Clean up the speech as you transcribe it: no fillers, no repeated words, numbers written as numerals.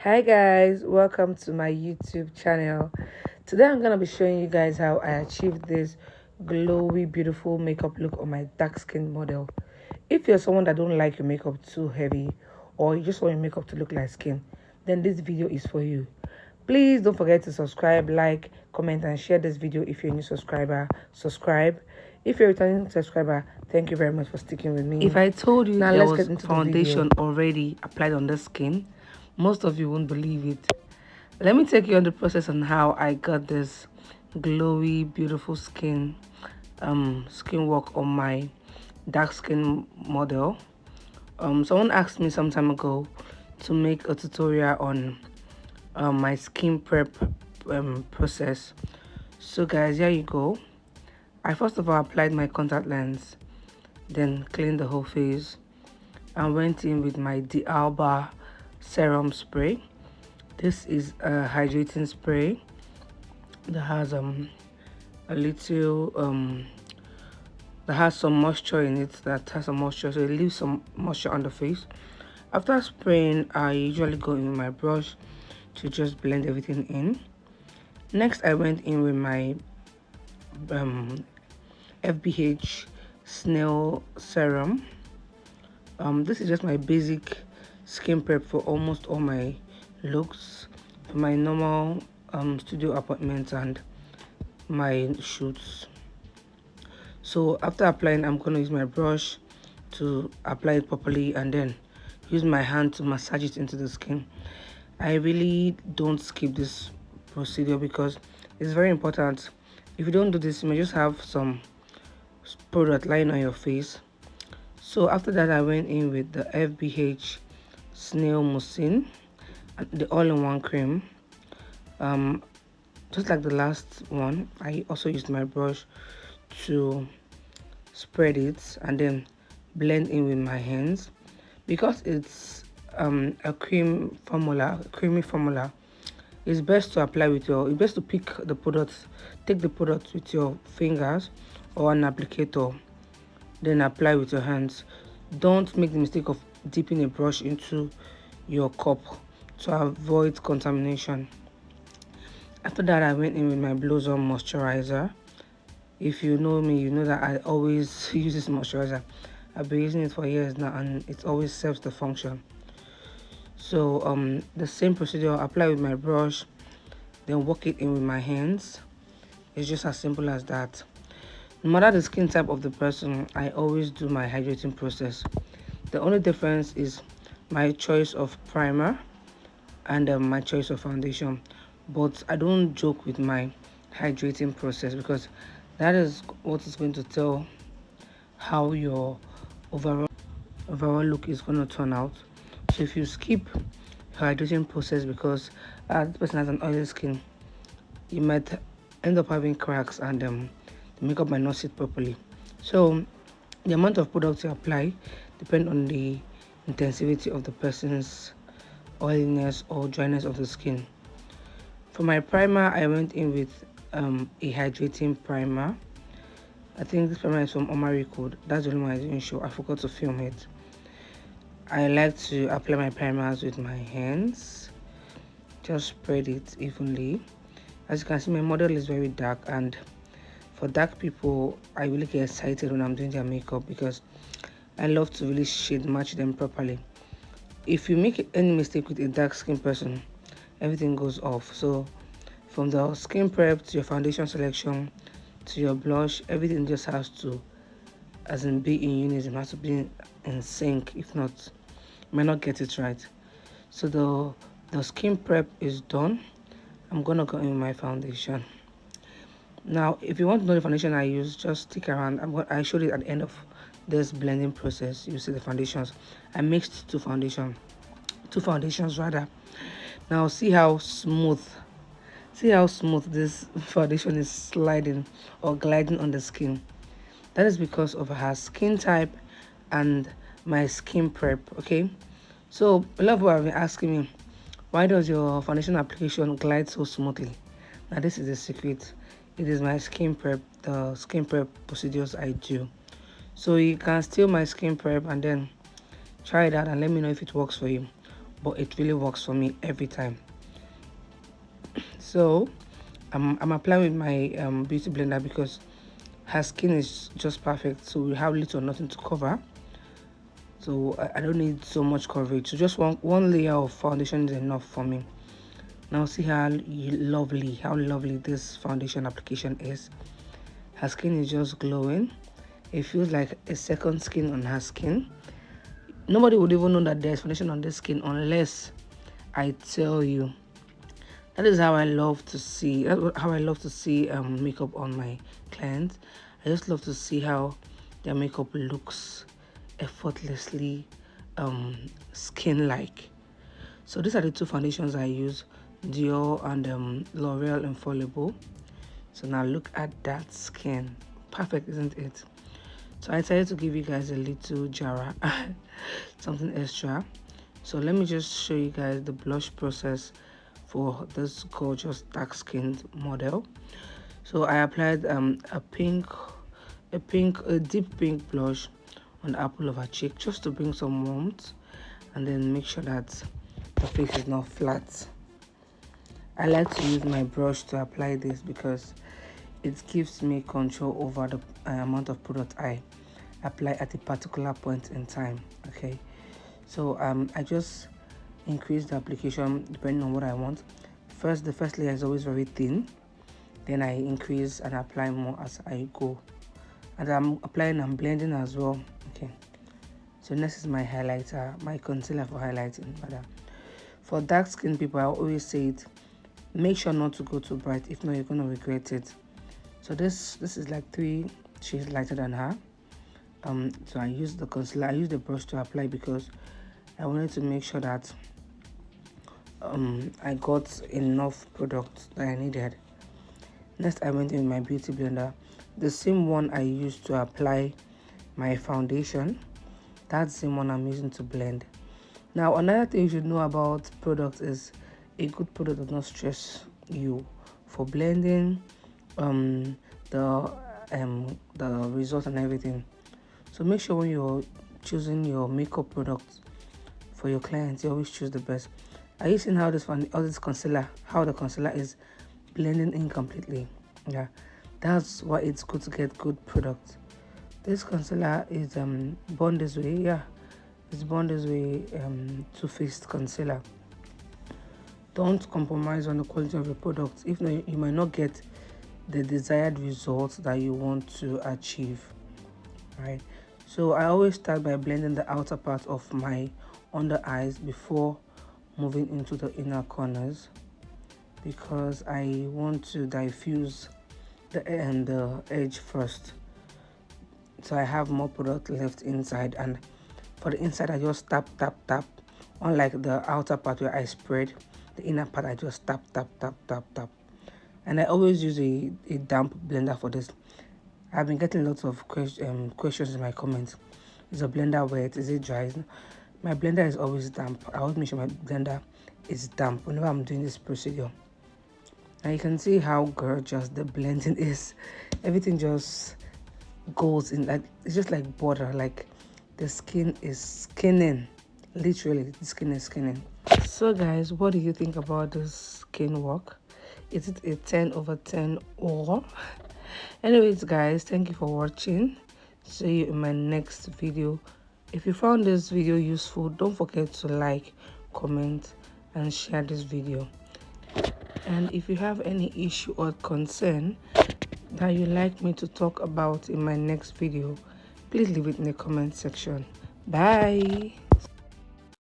Hi guys, welcome to my YouTube channel. Today I'm going to be showing you guys how I achieved this glowy beautiful makeup look on my dark skin model. If you're someone that don't like your makeup too heavy or you just want your makeup to look like skin, then this video is for you. Please don't forget to subscribe, like, comment and share this video. If you're a new subscriber, subscribe. If you're a returning subscriber, thank you very much for sticking with me. If I told you now there let's was get into foundation already applied on the skin, most of you won't believe it. Let me take you on the process on how I got this glowy, beautiful skin work on my dark skin model. Someone asked me some time ago to make a tutorial on my skin prep process. So guys, here you go. I first of all applied my contact lens, then cleaned the whole face and went in with my D'Alba serum spray. This is a hydrating spray that has a little that has some moisture in it, so it leaves some moisture on the face. After spraying, I usually go in with my brush to just blend everything in. Next, I went in with my FBH snail serum. This is just my basic skin prep for almost all my looks, for my normal studio appointments and my shoots. So after applying, I'm going to use my brush to apply it properly and then use my hand to massage it into the skin. I really don't skip this procedure because it's very important. If you don't do this, you may just have some product lying on your face. So after that, I went in with the FBH Snail Mucin, the all-in-one cream. Just like the last one, I also used my brush to spread it and then blend in with my hands. Because it's a creamy formula, it's best to apply with it's best to take the product with your fingers or an applicator, then apply with your hands. Don't make the mistake of dipping a brush into your cup to avoid contamination. After that, I went in with my Blossom moisturizer. If you know me, you know that I always use this moisturizer. I've been using it for years now and it always serves the function. So the same procedure, apply with my brush, then work it in with my hands. It's just as simple as that. No matter the skin type of the person, I always do my hydrating process. The only difference is my choice of primer and my choice of foundation. But I don't joke with my hydrating process because that is what is going to tell how your overall look is going to turn out. So if you skip your hydration process because the person has an oily skin, you might end up having cracks and the makeup might not sit properly. So the amount of product you apply depends on the intensity of the person's oiliness or dryness of the skin. For my primer, I went in with a hydrating primer. I think this primer is from Omari Code. That's the only one I didn't show. I forgot to film it. I like to apply my primers with my hands. Just spread it evenly. As you can see, my model is very dark, and for dark people, I really get excited when I'm doing their makeup because I love to really shade match them properly. If you make any mistake with a dark skin person, everything goes off. So from the skin prep to your foundation selection to your blush, everything just has to be in unison, has to be in sync. If not, you might not get it right. So the skin prep is done. I'm gonna go in my foundation. Now if you want to know the foundation I use, just stick around. I showed it at the end of this blending process. You see the foundations. I mixed two foundations rather. Now see how smooth this foundation is sliding or gliding on the skin. That is because of her skin type and my skin prep. Okay, so a lot of people have been asking me, why does your foundation application glide so smoothly? Now this is the secret. It is my skin prep, the skin prep procedures I do. So you can steal my skin prep and then try it out and let me know if it works for you. but it really works for me every time. So I'm applying with my beauty blender because her skin is just perfect, so we have little or nothing to cover. So I don't need so much coverage, so just one layer of foundation is enough for me. Now see how lovely this foundation application is. Her skin is just glowing. It feels like a second skin on her skin. Nobody would even know that there's foundation on this skin unless I tell you. That is how I love to see. Makeup on my clients. I just love to see how their makeup looks effortlessly skin-like. So these are the two foundations I use, Dior and L'Oreal Infallible. So now look at that skin. Perfect, isn't it? So I decided to give you guys a little jara, something extra. So let me just show you guys the blush process for this gorgeous dark-skinned model. So I applied a deep pink blush on the apple of her cheek just to bring some warmth, and then make sure that the face is not flat. I like to use my brush to apply this because it gives me control over the amount of product I apply at a particular point in time. Okay, so I just increase the application depending on what I want. The first layer is always very thin, then I increase and apply more as I go, and I'm applying and blending as well. Okay, so next is my highlighter, my concealer for highlighting. For dark skin people, I always say it, make sure not to go too bright, if not you're gonna regret it. So this is like 3 shades lighter than her. So I use the concealer, I use the brush to apply because I wanted to make sure that I got enough product that I needed. Next, I went in my beauty blender, the same one I used to apply my foundation. That's the same one I'm using to blend. Now, another thing you should know about products is a good product does not stress you for blending, the result and everything. So make sure when you're choosing your makeup products for your clients, you always choose the best. Are you seeing how the concealer is blending in completely? Yeah, that's why it's good to get good products. This concealer is Born This Way. Yeah, it's Born This Way Too Faced concealer. Don't compromise on the quality of your product. If not, you might not get the desired results that you want to achieve. Right, so I always start by blending the outer part of my under eyes before moving into the inner corners, because I want to diffuse the edge first, so I have more product left inside. And for the inside, I just tap, unlike the outer part where I spread. The inner part I just tap. And I always use a damp blender for this. I've been getting lots of questions in my comments. Is a blender wet? Is it dry? My blender is always damp. I always make sure my blender is damp whenever I'm doing this procedure. Now you can see how gorgeous the blending is. Everything just goes in, like it's just like butter. Like the skin is skinning. Literally, the skin is skinning. So guys, what do you think about this skin work? Is it a 10/10 or? Anyways guys, thank you for watching. See you in my next video. If you found this video useful, don't forget to like, comment and share this video. And if you have any issue or concern that you'd like me to talk about in my next video, please leave it in the comment section. Bye.